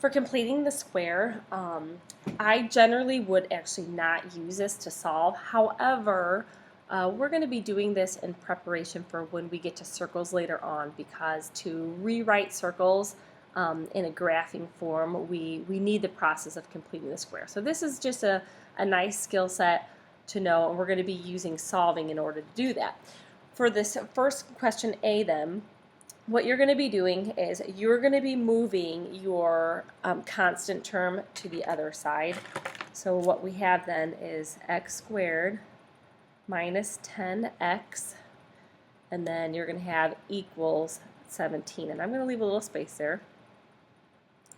For completing the square, I generally would actually not use this to solve. However, we're going to be doing this in preparation for when we get to circles later on, because to rewrite circles in a graphing form, we need the process of completing the square. So this is just a nice skill set to know, and we're going to be using solving in order to do that. For this first question A then, what you're going to be doing is you're going to be moving your constant term to the other side. So what we have then is x squared minus 10x, and then you're going to have equals 17. And I'm going to leave a little space there.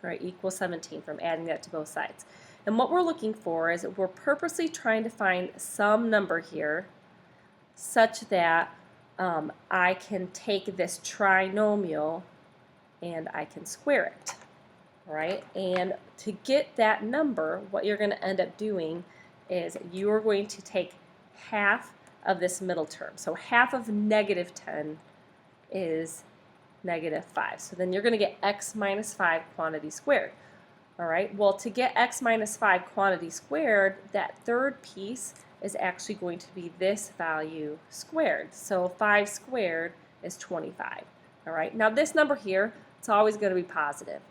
All right, equals 17 from adding that to both sides. And what we're looking for is we're purposely trying to find some number here such that I can take this trinomial and I can square it, right? And to get that number, what you're going to end up doing is you are going to take half of this middle term. So half of negative 10 is negative 5. So then you're going to get x minus 5 quantity squared. All right, well, to get x minus 5 quantity squared, that third piece is actually going to be this value squared. So 5 squared is 25. All right, now this number here, it's always going to be positive,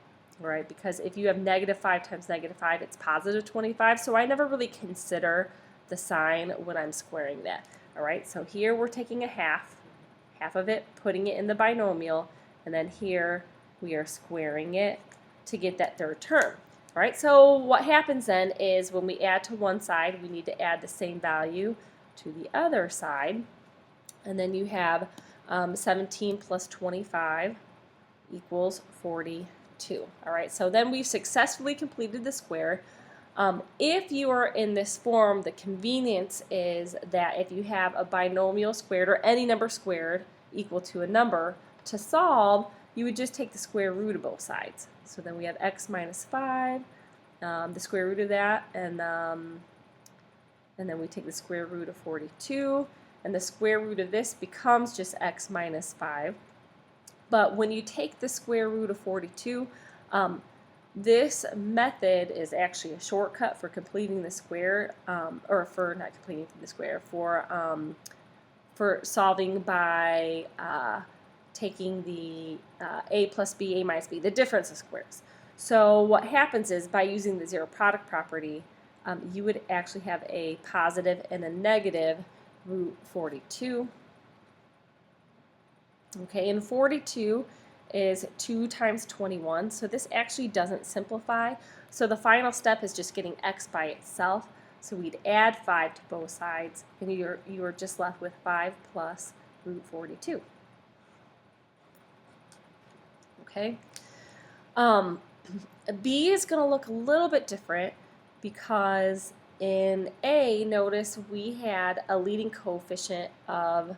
all right, because if you have negative 5 times negative 5, it's positive 25. So I never really consider the sign when I'm squaring that. All right, so here we're taking a half of it, putting it in the binomial, and then here we are squaring it to get that third term. All right, so what happens then is when we add to one side, we need to add the same value to the other side. And then you have 17 plus 25 equals 42. All right, so then we've successfully completed the square. If you are in this form, the convenience is that if you have a binomial squared or any number squared equal to a number, to solve, you would just take the square root of both sides. So then we have x minus 5, the square root of that, and then we take the square root of 42, and the square root of this becomes just x minus 5. But when you take the square root of 42, this method is actually a shortcut for completing the square, or for not completing the square, for solving by taking the a plus b, a minus b, the difference of squares. So what happens is by using the zero product property, you would actually have a positive and a negative root 42. Okay, and 42 is 2 times 21, so this actually doesn't simplify. So the final step is just getting x by itself. So we'd add 5 to both sides, and you are just left with 5 plus root 42. Okay. B is going to look a little bit different because in A, notice we had a leading coefficient of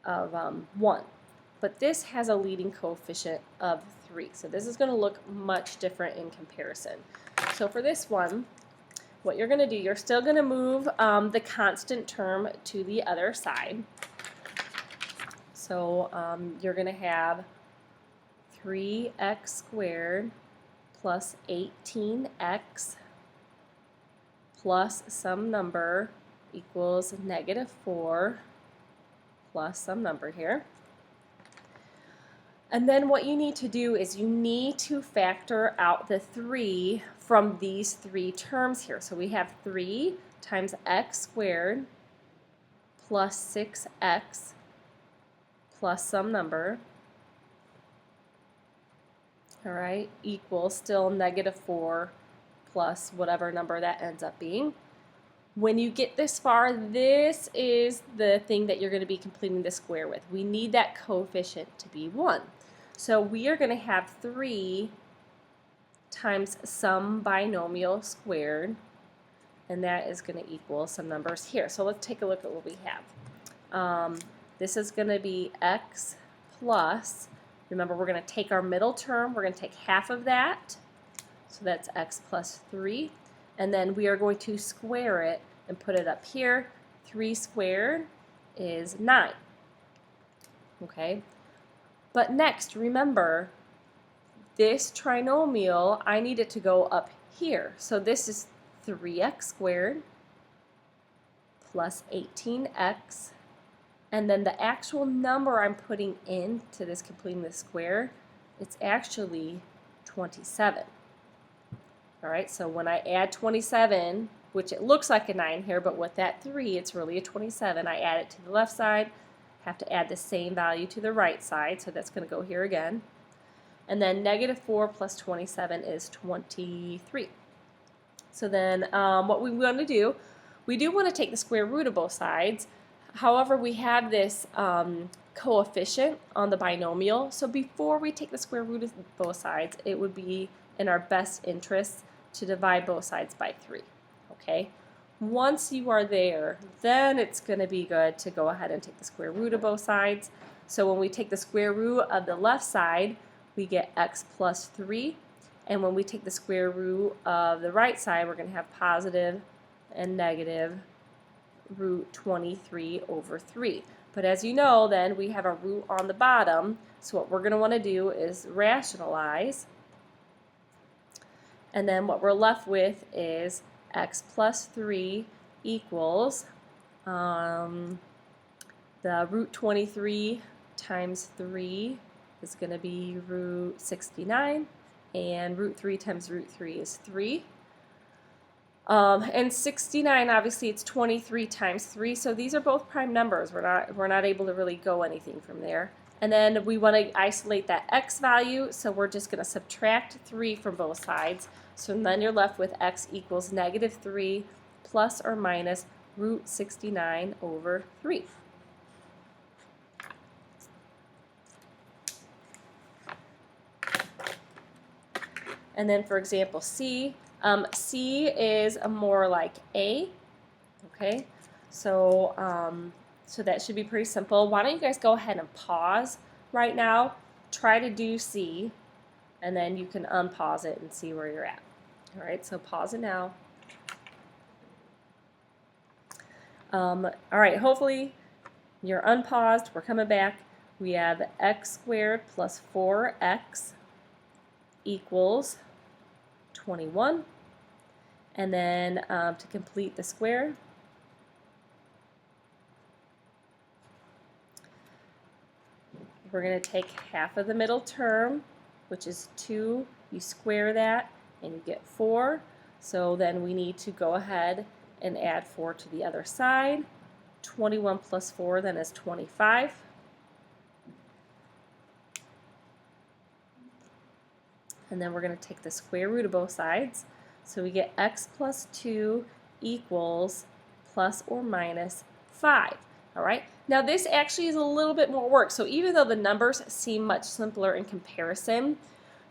1, but this has a leading coefficient of 3. So this is going to look much different in comparison. So for this one, what you're going to do, you're still going to move the constant term to the other side. So you're going to have 3x squared plus 18x plus some number equals negative 4 plus some number here. And then what you need to do is you need to factor out the 3 from these 3 terms here. So we have 3 times x squared plus 6x plus some number, all right, equals still negative 4 plus whatever number that ends up being. When you get this far, this is the thing that you're going to be completing the square with. We need that coefficient to be 1. So we are going to have 3 times some binomial squared, and that is going to equal some numbers here. So let's take a look at what we have. This is going to be x plus, remember we're going to take our middle term, we're going to take half of that, so that's x plus 3, and then we are going to square it and put it up here. 3 squared is 9. Okay, but next, remember, this trinomial, I need it to go up here. So this is 3x squared plus 18x, and then the actual number I'm putting into this, completing the square, it's actually 27. All right, so when I add 27, which it looks like a 9 here, but with that 3, it's really a 27. I add it to the left side, have to add the same value to the right side, so that's going to go here again. And then negative 4 plus 27 is 23. So then what we want to do, we do want to take the square root of both sides. However, we have this coefficient on the binomial, so before we take the square root of both sides, it would be in our best interest to divide both sides by 3. Okay? Once you are there, then it's going to be good to go ahead and take the square root of both sides. So when we take the square root of the left side, we get x plus 3. And when we take the square root of the right side, we're going to have positive and negative root 23 over 3. But as you know, then we have a root on the bottom. So what we're going to want to do is rationalize. And then what we're left with is x plus 3 equals the root 23 times 3 is going to be root 69, and root 3 times root 3 is 3. And 69, obviously, it's 23 times 3, so these are both prime numbers. We're not able to really go anything from there. And then we want to isolate that x value, so we're just going to subtract 3 from both sides. So then you're left with x equals negative 3 plus or minus root 69 over 3. And then for example C, C is more like A, okay? So, so that should be pretty simple. Why don't you guys go ahead and pause right now, try to do C, and then you can unpause it and see where you're at. All right, so pause it now. All right, hopefully you're unpaused. We're coming back. We have x squared plus 4x equals 21. And then to complete the square, we're going to take half of the middle term, which is 2. You square that, and you get 4. So then we need to go ahead and add 4 to the other side. 21 plus 4 then is 25. And then we're going to take the square root of both sides. So we get x plus 2 equals plus or minus 5. All right. Now this actually is a little bit more work. So even though the numbers seem much simpler in comparison,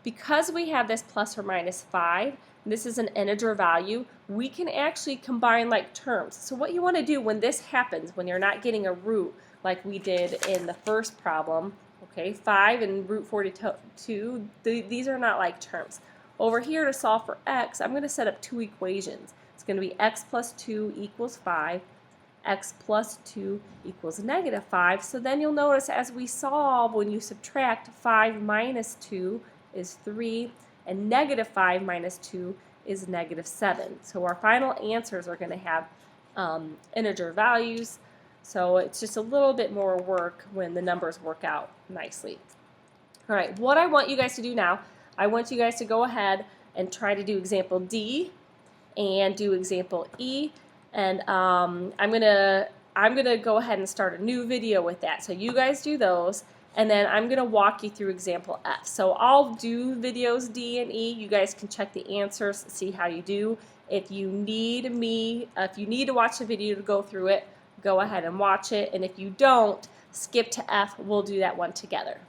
because we have this plus or minus 5, this is an integer value, we can actually combine like terms. So what you want to do when this happens, when you're not getting a root like we did in the first problem, okay, 5 and root 42, these are not like terms. Over here to solve for x, I'm going to set up two equations. It's going to be x plus 2 equals 5, x plus 2 equals negative 5. So then you'll notice as we solve, when you subtract, 5 minus 2 is 3, and negative 5 minus 2 is negative 7. So our final answers are going to have integer values. So it's just a little bit more work when the numbers work out nicely. All right, what I want you guys to do now, I want you guys to go ahead and try to do example D and do example E, and I'm gonna go ahead and start a new video with that. So you guys do those, and then I'm gonna walk you through example F. So I'll do videos D and E. You guys can check the answers, see how you do. If you need to watch the video to go through it, go ahead and watch it. And if you don't, skip to F. We'll do that one together.